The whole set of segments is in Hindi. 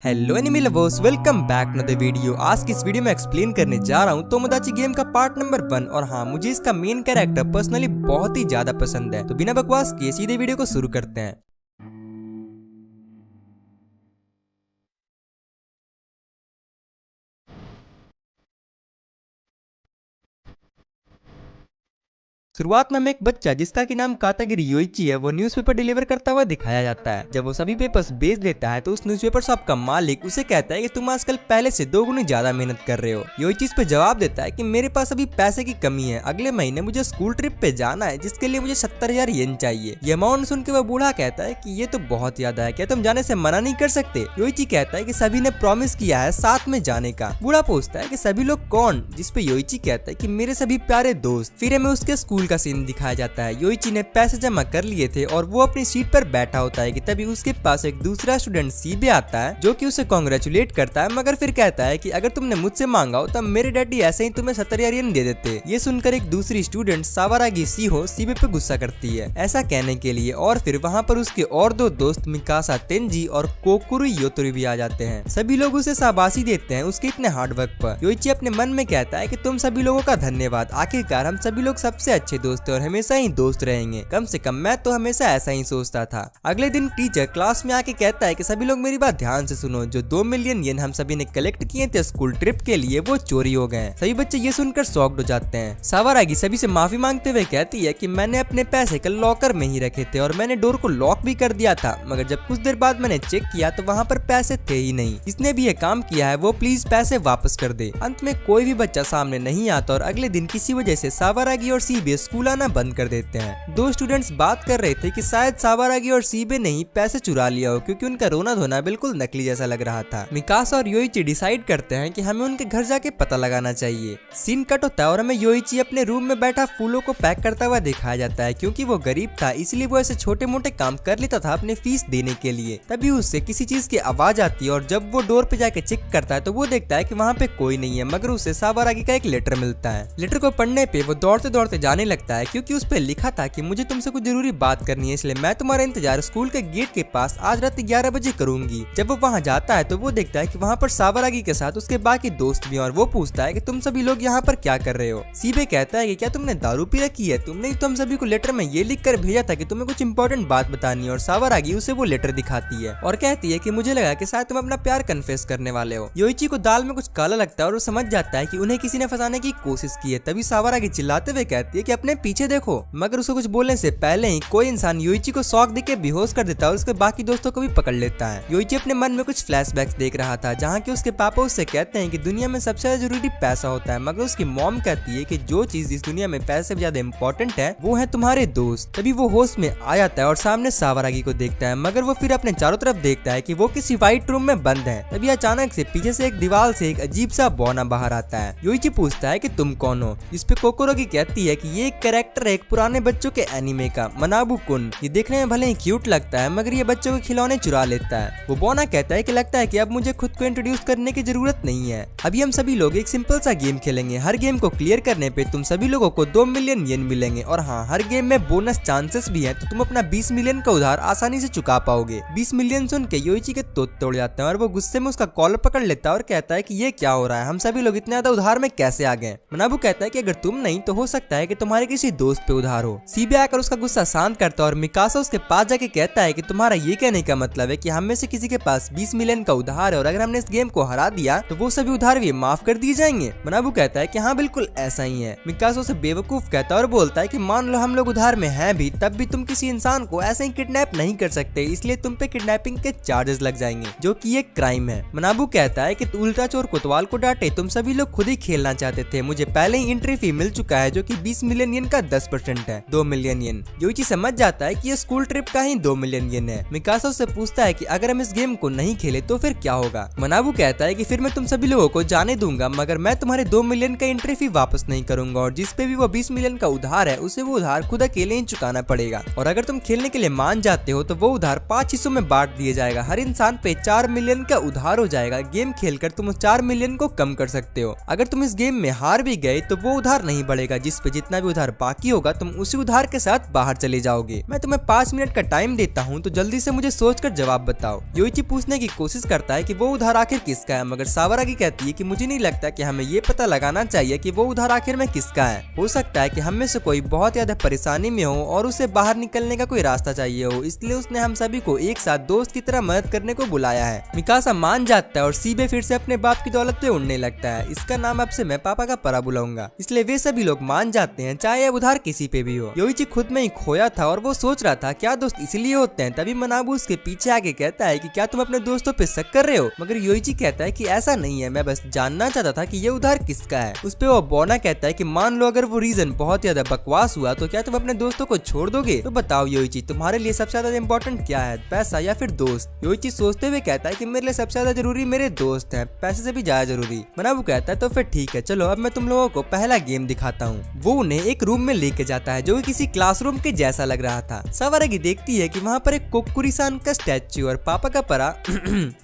Hello anime lovers, welcome back to the video. आज की इस वीडियो में एक्सप्लेन करने जा रहा हूँ तोमोदाची गेम का पार्ट नंबर 1। और हाँ, मुझे इसका मेन कैरेक्टर पर्सनली बहुत ही ज्यादा पसंद है। तो बिना बकवास किए सीधे वीडियो को शुरू करते हैं। शुरुआत में हमें एक बच्चा जिसका कि नाम कातागिरी योइची है, वो न्यूज़पेपर डिलीवर करता हुआ दिखाया जाता है। जब वो सभी पेपर्स बेच देता है तो उस न्यूज़पेपर शॉप का मालिक उसे कहता है कि तुम आजकल पहले से 2 गुनी ज्यादा मेहनत कर रहे हो। योइची इस पे जवाब देता है कि मेरे पास अभी पैसे की कमी है, अगले महीने मुझे स्कूल ट्रिप पे जाना है जिसके लिए मुझे 70,000 येन चाहिए। ये अमाउंट सुन के वह बूढ़ा कहता है कि ये तो बहुत ज्यादा है, क्या तुम जाने से मना नहीं कर सकते? योइची कहता है कि सभी ने प्रॉमिस किया है साथ में जाने का। बूढ़ा पूछता है कि सभी लोग कौन? जिसपे योइची कहता है कि मेरे सभी प्यारे दोस्त। फिर हमें उसके स्कूल का सीन दिखाया जाता है। योइची ने पैसे जमा कर लिए थे और वो अपनी सीट पर बैठा होता है कि तभी उसके पास एक दूसरा स्टूडेंट सीबे आता है जो कि उसे कांग्रेचुलेट करता है, मगर फिर कहता है कि अगर तुमने मुझसे मांगा हो तब मेरे डैडी ऐसे ही तुम्हें 70,000 येन दे देते। ये सुनकर एक दूसरी स्टूडेंट सावारागी सीहो सीबे पे गुस्सा करती है ऐसा कहने के लिए, और फिर वहाँ पर उसके और 2 दोस्त मिकासा तेंजी और कोकुरु योतोरी भी आ जाते हैं। सभी लोग उसे शाबाशी देते हैं उसके इतने हार्डवर्क पर। योइची अपने मन में कहता है कि तुम सभी लोगों का धन्यवाद, आखिरकार हम सभी लोग सबसे अच्छे दोस्त और हमेशा ही दोस्त रहेंगे। कम से कम मैं तो हमेशा ऐसा ही सोचता था। अगले दिन टीचर क्लास में आके कहता है कि सभी लोग मेरी बात ध्यान से सुनो, जो 2 मिलियन येन हम सभी ने कलेक्ट किए थे स्कूल ट्रिप के लिए वो चोरी हो गए। सभी बच्चे ये सुनकर शॉक्ड हो जाते हैं। सावारागी सभी से माफी मांगते हुए कहती है कि मैंने अपने पैसे कल लॉकर में ही रखे थे और मैंने डोर को लॉक भी कर दिया था, मगर जब कुछ देर बाद मैंने चेक किया तो वहाँ पर पैसे थे ही नहीं। जिसने भी ये काम किया है वो प्लीज पैसे वापस कर दे। अंत में कोई भी बच्चा सामने नहीं आता और अगले दिन किसी वजह से सावारागी और सीबे स्कूल आना बंद कर देते हैं। 2 स्टूडेंट्स बात कर रहे थे कि शायद सावारागी और सीबे ने ही पैसे चुरा लिया हो, क्योंकि उनका रोना धोना बिल्कुल नकली जैसा लग रहा था। मिकासा और योइची डिसाइड करते हैं कि हमें उनके घर जाके पता लगाना चाहिए। सीन कट होता है और हमें योइची अपने रूम में बैठा फूलों को पैक करता हुआ दिखाया जाता है। क्योंकि वो गरीब था इसलिए वो ऐसे छोटे मोटे काम कर लेता था अपने फीस देने के लिए। तभी उससे किसी चीज की आवाज आती है और जब वो डोर पे जाके चेक करता है तो वो देखता है कि वहाँ पे कोई नहीं है, मगर उसे सावारागी का एक लेटर मिलता है। लेटर को पढ़ने पे वो दौड़ते दौड़ते जाने लगता है, क्योंकि उस पे लिखा था कि मुझे तुमसे कुछ जरूरी बात करनी है, इसलिए मैं तुम्हारा इंतजार स्कूल के गेट के पास आज रात 11 बजे करूंगी। जब वो वहाँ जाता है तो वो देखता है कि वहाँ पर सावारागी के साथ उसके बाकी दोस्त भी हैं और वो पूछता है कि तुम सभी लोग यहाँ पर क्या कर रहे हो? सीबे कहता है कि क्या तुमने दारू पी रखी है? तुमने तो हम सभी को लेटर में ये लिख कर भेजा था कि तुम्हें कुछ इंपॉर्टेंट बात बतानी है। और सावारागी उसे वो लेटर दिखाती है और कहती है कि मुझे लगा कि शायद तुम अपना प्यार कन्फेस करने वाले हो। योइची को दाल में कुछ काला लगता है और वो समझ जाता है कि उन्हें किसी ने फंसाने की कोशिश की है। तभी सावारागी चिल्लाते हुए कहती है कि अपने पीछे देखो, मगर उसको कुछ बोलने से पहले ही कोई इंसान योइची को शॉक देके बेहोश कर देता है और उसके बाकी दोस्तों को भी पकड़ लेता है। योइची अपने मन में कुछ फ्लैशबैक्स देख रहा था जहाँ के उसके पापा उससे कहते हैं कि दुनिया में सबसे ज्यादा जरूरी पैसा होता है, मगर उसकी मॉम कहती है कि जो चीज इस दुनिया में पैसे से ज्यादा इम्पोर्टेंट है वो है तुम्हारे दोस्त। तभी वो होश में आ जाता है और सामने सावारागी को देखता है, मगर वो फिर अपने चारों तरफ देखता है कि वो किसी व्हाइट रूम में बंद है। तभी अचानक से पीछे से एक दीवार से एक अजीब सा बौना बाहर आता है। योइची पूछता है कि तुम कौन हो? जिसपे कोकोरोगी कहती है कि ये एक कैरेक्टर है एक पुराने बच्चों के एनिमे का, मनाबू कुन। ये देखने में भले ही क्यूट लगता है मगर ये बच्चों के खिलौने चुरा लेता है। वो बोना कहता है कि लगता है कि अब मुझे खुद को इंट्रोड्यूस करने की जरूरत नहीं है, अभी हम सभी लोग एक सिंपल सा गेम खेलेंगे। हर गेम को क्लियर करने पे तुम सभी लोगों को 2 मिलियन येन मिलेंगे और हाँ, हर गेम में बोनस चांसेस भी है, तो तुम अपना 20 मिलियन का उधार आसानी से चुका पाओगे। 20 मिलियन सुन के योइची के तोत तोड़ जाते हैं और वो गुस्से में उसका कॉलर पकड़ लेता है और कहता है कि ये क्या हो रहा है, हम सभी लोग इतने ज्यादा उधार में कैसे आ गए? मनाबू कहता है कि अगर तुम नहीं तो हो सकता है कि तुम्हारे किसी दोस्त पे उधार हो। सीबे आकर उसका गुस्सा शांत करता है और मिकासा उसके पास जाके कहता है कि तुम्हारा ये कहने का मतलब है कि हम में से किसी के पास 20 मिलियन का उधार है और अगर हमने इस गेम को हरा दिया तो वो सभी उधार भी माफ कर दिए जाएंगे? मनाबू कहता है कि हाँ बिल्कुल ऐसा ही है। मिकासा उसे बेवकूफ कहता है और बोलता है कि मान लो हम लोग उधार में हैं भी, तब भी तुम किसी इंसान को ऐसे ही किडनैप नहीं कर सकते, इसलिए तुम पे किडनैपिंग के चार्जेस लग जाएंगे, जो कि एक क्राइम है। मनाबू कहता है कि उल्टा चोर कोतवाल को डांटे, तुम सभी लोग खुद ही खेलना चाहते थे, मुझे पहले ही एंट्री फी मिल चुका है जो कि 20 मिलियन येन का 10% है, 2 मिलियन येन। योइची समझ जाता है कि ये स्कूल ट्रिप का ही 2 मिलियन येन है। मिकासा उससे पूछता है कि अगर हम इस गेम को नहीं खेले तो फिर क्या होगा? मनाबू कहता है कि फिर मैं तुम सभी लोगों को जाने दूंगा, मगर मैं तुम्हारे 2 मिलियन का एंट्री फी वापस नहीं करूंगा और जिस पे भी वो 20 मिलियन का उधार है उसे वो उधार खुद अकेले ही चुकाना पड़ेगा। और अगर तुम खेलने के लिए मान जाते हो तो वो उधार 5 हिस्सों में बांट दिया जाएगा, हर इंसान पे 4 मिलियन का उधार हो जाएगा। गेम खेलकर तुम उस 4 मिलियन को कम कर सकते हो। अगर तुम इस गेम में हार भी गए तो वो उधार नहीं बढ़ेगा, जिस पे जितना भी उधार बाकी होगा तुम उसी उधार के साथ बाहर चले जाओगे। मैं तुम्हें 5 मिनट का टाइम देता हूँ, तो जल्दी से मुझे सोचकर जवाब बताओ। योइची पूछने की कोशिश करता है कि वो उधार आखिर किसका है, मगर सावरागी कहती है कि मुझे नहीं लगता कि हमें ये पता लगाना चाहिए कि वो उधार आखिर में किसका है। हो सकता है कि हम में से कोई बहुत ज्यादा परेशानी में हो और उसे बाहर निकलने का कोई रास्ता चाहिए हो, इसलिए उसने हम सभी को एक साथ दोस्त की तरह मदद करने को बुलाया है। मिकासा मान जाता है और सीबे फिर से अपने बाप की दौलत पे उड़ने लगता है। इसका नाम अब से मैं पापा का परा बुलाऊंगा, इसलिए वे सभी लोग मान जाते हैं, चाहे अब उधार किसी पे भी हो। योइची खुद में ही खोया था और वो सोच रहा था क्या दोस्त इसलिए होते हैं। तभी मनाबू उसके पीछे आके कहता है कि क्या तुम अपने दोस्तों पे शक कर रहे हो, मगर योइची कहता है कि ऐसा नहीं है, मैं बस जानना चाहता था कि ये उधार किसका है। उस पे वो बोना कहता है कि मान लो अगर वो रीजन बहुत ज्यादा बकवास हुआ तो क्या तुम अपने दोस्तों को छोड़ दोगे। तो बताओ योइची, तुम्हारे लिए सबसे ज्यादा इम्पोर्टेंट क्या है, पैसा या फिर दोस्त। योइची सोचते हुए कहता है कि मेरे लिए सबसे ज्यादा जरूरी मेरे दोस्त हैं, पैसे से भी ज्यादा जरूरी। मनाबू कहता है तो फिर ठीक है, चलो अब मैं तुम लोगों को पहला गेम दिखाता हूँ। वो उन्हें एक रूम में लेके जाता है जो कि किसी क्लासरूम के जैसा लग रहा था। सावरागी देखती है कि वहाँ पर एक कोक्कुरी-सान का स्टैच्यू और पापा का परा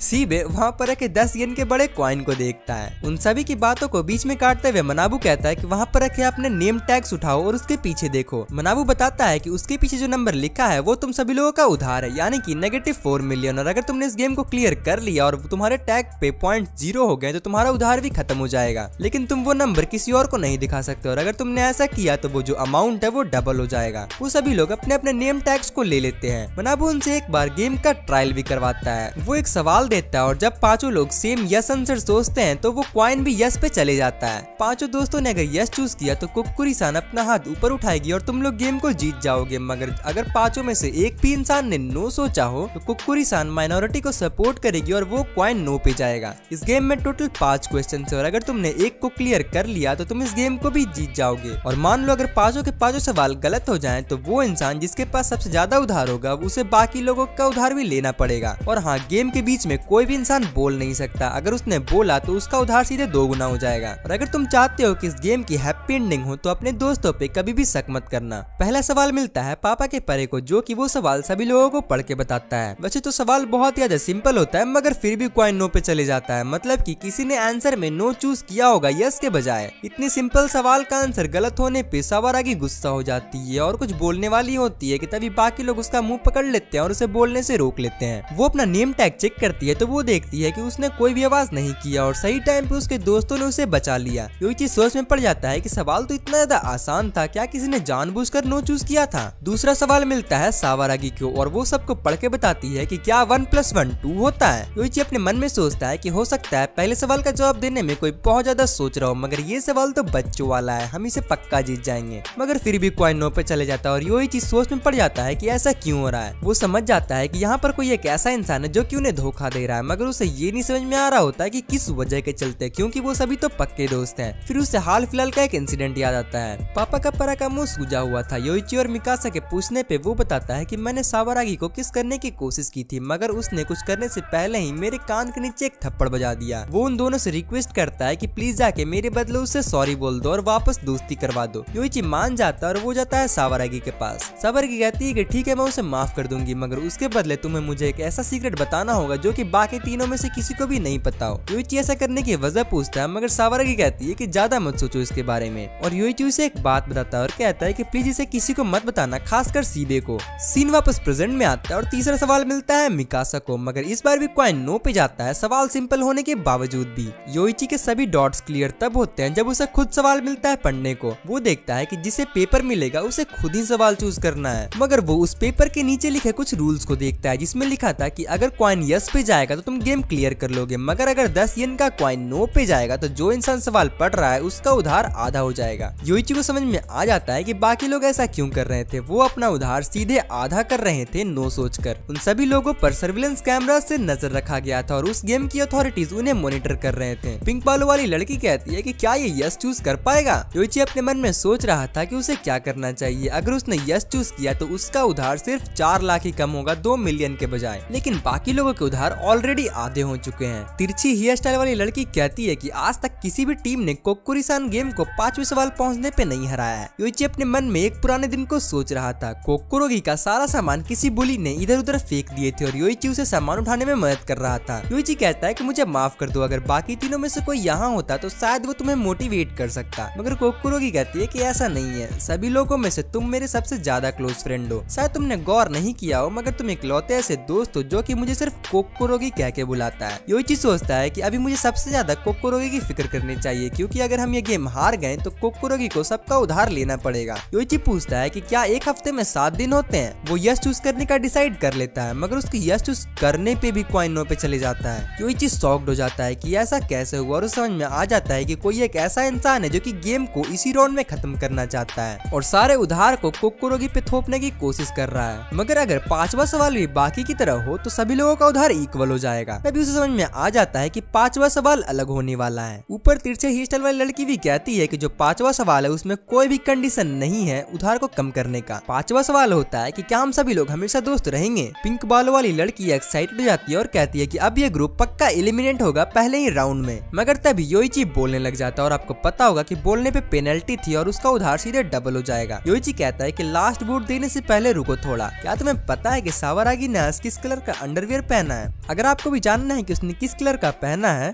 सीबे वहाँ पर रखे 10 येन के बड़े कॉइन को देखता है। उन सभी की बातों को बीच में काटते हुए मनाबू कहता है कि वहाँ पर रखे अपने नेम टैग्स उठाओ और उसके पीछे देखो। मनाबू बताता है कि उसके पीछे जो नंबर लिखा है वो तुम सभी लोगों का उधार है, यानी कि -4 मिलियन। और अगर तुमने इस गेम को क्लियर कर लिया और तुम्हारे टैग पे पॉइंट 0 हो गए तो तुम्हारा उधार भी खत्म हो जाएगा, लेकिन तुम वो नंबर किसी और को नहीं दिखा सकते। और अगर तुमने ऐसा किया तो वो जो अमाउंट है वो डबल हो जाएगा। वो सभी लोग अपने अपने नेम टैग्स को ले लेते हैं। मनाबू उनसे एक बार गेम का ट्रायल भी करवाता है। वो एक सवाल देता है और जब पांचों लोग सेम यस आंसर सोचते हैं तो वो कॉइन भी यस पे चले जाता है। पांचों दोस्तों ने अगर यस चूज किया तो कोक्कुरी-सान अपना हाथ ऊपर उठाएगी और तुम लोग गेम को जीत जाओगे। मगर अगर पांचों में से एक भी इंसान ने नो सोचा हो तो कोक्कुरी-सान माइनॉरिटी को सपोर्ट करेगी और वो कॉइन नो पे जाएगा। इस गेम में टोटल 5 क्वेश्चन है और अगर तुमने एक को क्लियर कर लिया तो तुम इस गेम को भी जीत जाओगे। और मान लो अगर पांचों के पांचों सवाल गलत हो जाएं तो वो इंसान जिसके पास सबसे ज्यादा उधार होगा उसे बाकी लोगों का उधार भी लेना पड़ेगा। और हाँ, गेम के बीच में कोई भी इंसान बोल नहीं सकता, अगर उसने बोला तो उसका उधार सीधे 2 गुना हो जाएगा। और अगर तुम चाहते हो कि इस गेम की हैप्पी एंडिंग हो तो अपने दोस्तों पे कभी भी शक मत करना। पहला सवाल मिलता है पापा के परे को, जो कि वो सवाल सभी लोगों को पढ़ के बताता है। वैसे तो सवाल बहुत ज्यादा सिंपल होता है मगर फिर भी कॉइन नो पे चले जाता है, मतलब कि किसी ने आंसर में नो चूज किया होगा यस के बजाय। इतनी सिंपल सवाल का आंसर गलत होने पे सावरागी गुस्सा हो जाती है और कुछ बोलने वाली होती है कि तभी बाकी लोग उसका मुंह पकड़ लेते हैं और उसे बोलने से रोक लेते हैं। वो अपना नेम टैग चेक करती है तो वो देखती है कि उसने कोई भी आवाज नहीं किया और सही टाइम पे उसके दोस्तों ने उसे बचा लिया। योइची सोच में पड़ जाता है कि सवाल तो इतना ज्यादा आसान था, क्या किसी ने जानबूझकर नो चूज किया था। दूसरा सवाल मिलता है सावरागी को और वो सबको पढ़ के बताती है कि क्या 1 + 1 2 होता है। योइची अपने मन में सोचता है कि हो सकता है पहले सवाल का जवाब देने में कोई बहुत ज्यादा सोच रहा हो, मगर ये सवाल तो बच्चों वाला है, हम इसे पक्का जीत जाएंगे। मगर फिर भी कॉइन नो पे चले जाता है और योइची सोच में पड़ जाता है कि ऐसा क्यों हो रहा है। वो समझ जाता है कि यहाँ पर कोई एक ऐसा इंसान है जो कि उन्हें धोखा दे रहा है, मगर उसे ये नहीं समझ में आ रहा होता है कि किस वजह के चलते, क्योंकि वो सभी तो पक्के दोस्त हैं। फिर उसे हाल फिलहाल का एक इंसिडेंट याद आता है। पापा का परा का मुंह सूजा हुआ था। योइची और मिकासा के पूछने पे वो बताता है कि मैंने सावरागी को किस करने की कोशिश की थी, मगर उसने कुछ करने से पहले ही मेरे कान के नीचे एक थप्पड़ बजा दिया। वो उन दोनों से रिक्वेस्ट करता है कि प्लीज जाके मेरे बदले उससे सॉरी बोल दो और वापस दोस्ती करवा दो। योइची मान जाता है और वो जाता है सावरागी के पास। सावरागी कहती है कि ठीक है, मैं उसे माफ कर दूंगी, मगर उसके बदले तुम्हें मुझे एक ऐसा सीक्रेट बताना होगा जो कि बाकी तीनों में से किसी को भी नहीं पता हो। योइची ऐसा करने की वजह पूछता है, मगर सावरागी कहती है कि ज्यादा मत सोचो इसके बारे में। और योइची उसे एक बात बताता है और कहता है कि प्लीज इसे किसी को मत बताना, खासकर सीबे को। सीन वापस प्रेजेंट में आता है और तीसरा सवाल मिलता है मिकासा को, मगर इस बार भी कॉइन नो पे जाता है, सवाल सिंपल होने के बावजूद भी। योइची के सभी डॉट्स क्लियर तब होते हैं जब उसे खुद सवाल मिलता है पढ़ने को। वो देखता है कि जिसे पेपर मिलेगा उसे खुद ही सवाल चूज करना है, मगर वो उस पेपर के नीचे लिखे कुछ रूल्स को देखता है जिसमें लिखा था कि अगर कॉइन यस पे जाएगा तो तुम गेम क्लियर कर लोगे, मगर अगर 10 येन का कॉइन नो पे जाएगा तो जो इंसान सवाल पढ़ रहा है उसका उधार आधा हो जाएगा। योइची को समझ में आ जाता है कि बाकी लोग ऐसा क्यों कर रहे थे। वो अपना उधार सीधे आधा कर रहे थे नो सोचकर। उन सभी लोगों पर सर्विलेंस कैमरा से नजर रखा गया था और उस गेम की अथॉरिटीज उन्हें मॉनिटर कर रहे थे। पिंक बालों वाली लड़की कहती है कि क्या ये यस चूज कर पाएगा। योइची अपने मन में सोच रहा था कि उसे क्या करना चाहिए। अगर उसने यस चूज किया तो उसका उधार सिर्फ 4 लाख ही कम होगा 2 मिलियन के बजाय, लेकिन बाकी लोगों के उधार ऑलरेडी आधे हो चुके हैं। तिरछी हेयर स्टाइल वाली लड़की कहती है कि आज तक किसी भी टीम ने कोक्कुरी-सान गेम को 5वें सवाल पहुंचने पे नहीं हराया है। योइची अपने मन में एक पुराने दिन को सोच रहा था। कोक्कुरोगी का सारा सामान किसी बुली ने इधर उधर फेंक दिए थे और योइची उसे सामान उठाने में मदद कर रहा था। योइची कहता है कि मुझे माफ कर दो, अगर बाकी तीनों में से कोई यहाँ होता तो शायद वो तुम्हें मोटिवेट कर सकता, मगर कोक्कुरोगी कहती है कि ऐसा नहीं है, सभी लोगों में से तुम मेरे सबसे ज्यादा क्लोज फ्रेंड हो। शायद तुमने गौर नहीं किया हो, मगर तुम इकलौते ऐसे दोस्त हो जो कि मुझे सिर्फ कोकोरोगी कह के बुलाता है। योइची सोचता है कि अभी मुझे सबसे ज्यादा कोकोरोगी की फिक्र करनी चाहिए, क्योंकि अगर हम ये गेम हार गए तो कोकोरोगी को सबका उधार लेना पड़ेगा। योइची पूछता है कि क्या एक हफ्ते में 7 दिन होते हैं। वो यस चूज करने का डिसाइड कर लेता है, मगर उसके यस चूज करने पे भी कॉइन नो पे चले जाता है। योइची शॉक्ड हो जाता है कि ऐसा कैसे हुआ, और समझ में आ जाता है कि कोई एक ऐसा इंसान है जो कि गेम को इसी राउंड में खत्म करना चाहता है और सारे उधार को कोकोरोगी पे थोपने की कोशिश कर रहा है। मगर अगर 5वां सवाल भी बाकी की तरह हो तो सभी लोगों का उधार इक्वल हो जाएगा। तभी उसे समझ में आ जाता है कि 5वां सवाल अलग होने वाला है। ऊपर तिरछे हेयर स्टाइल वाली लड़की भी कहती है कि जो 5वां सवाल है उसमें कोई भी कंडीशन नहीं है उधार को कम करने का। 5वां सवाल होता है कि क्या हम सभी लोग हमेशा दोस्त रहेंगे। पिंक बालों वाली लड़की एक्साइटेड हो जाती है और कहती है कि अब ये ग्रुप पक्का एलिमिनेट होगा पहले ही राउंड में। मगर तभी योइची बोलने लग जाता है और आपको पता होगा कि बोलने पे पेनल्टी थी और उसका उधार सीधे डबल हो जाएगा। योइची कहता है कि लास्ट वोट देने से पहले रुको थोड़ा। क्या तुम्हें पता है कि सावरागी ने आज किस कलर का अंडरवियर पहना है? अगर आपको भी जानना है कि उसने किस कलर का पहना है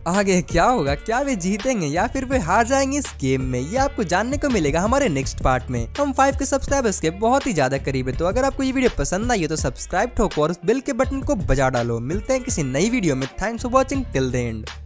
आगे क्या होगा, क्या वे जीतेंगे या फिर वे हार जाएंगे इस गेम में, ये आपको जानने को मिलेगा हमारे नेक्स्ट पार्ट में। हम 5 के सब्सक्राइबर्स के बहुत ही ज्यादा करीब है, तो अगर आपको ये वीडियो पसंद आई है तो सब्सक्राइब ठोको और उस बेल के बटन को बजा डालो। मिलते हैं किसी नई वीडियो में। Thanks for watching till the end.